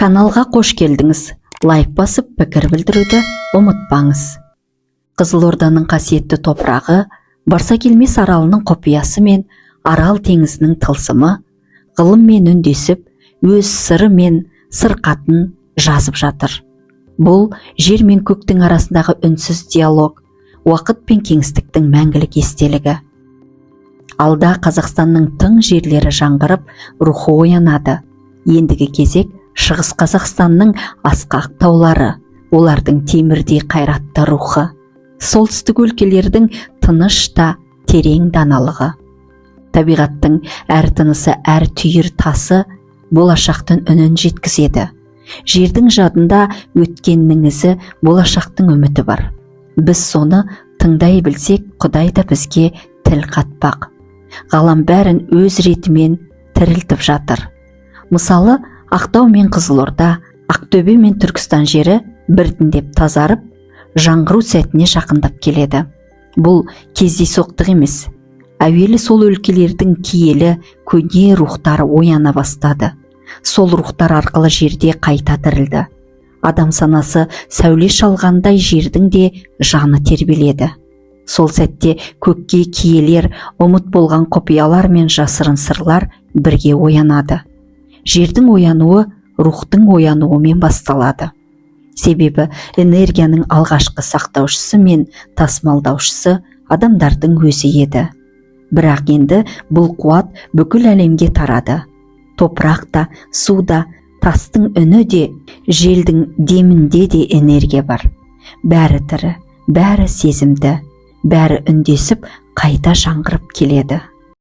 Каналға қош келдіңіз. Лайк басып, пікір білдіруді ұмытпаңыз. Қызылорданың қасиетті топырағы, барса келмес аралының құпиясы мен Арал теңізінің тылсымы, ғылыммен үндесіп, өз сыры мен сырқатын жазып жатыр. Бұл жер мен көктің арасындағы үнсіз диалог, уақыт пен кеңістіктің мәңгілік естелігі. Алда Қазақстанның тың жерлері жаңғырып, рухы оянады. Ендігі кезек Шығыс Қазақстанның асқақ таулары, олардың темірдей қайратты рухы. Солтүстік өлкелердің тыныш та терең даналығы. Табиғаттың әр тынысы, әр түйір тасы болашақтың үнін жеткізеді. Жердің жадында өткеннің ізі, болашақтың үміті бар. Біз соны тыңдай білсек, Құдай да бізге тіл қатпақ. Ғалам бәрін өз ретімен тірілтіп жатыр. Мысалы, Ақтау мен Қызылорда, Ақтөбе мен Түркістан жері біртіндеп тазарып, жаңғыру сәтіне жақындап келеді. Бұл кездейсоқтық емес. Әуелі сол өлкелердің киелі, көне рухтары ояна бастады. Сол рухтар арқылы жерде қайта тірілді. Адам санасы сәуле шалғандай жердің де жаны тербеледі. Сол сәтте көкке киелер, ұмыт болған құпиялар мен жасырын сырлар бірге оянады. Жердің оянуы рухтың оянуымен басталады. Себебі энергияның алғашқы сақтаушысы мен тасымалдаушысы адамдардың өзі еді. Бірақ енді бұл қуат бүкіл әлемге тарады. Топырақта, суда, тастың үні де, желдің демінде де энергия бар. Бәрі тірі, бәрі сезімді, бәрі үндесіп қайта жаңғырып келеді.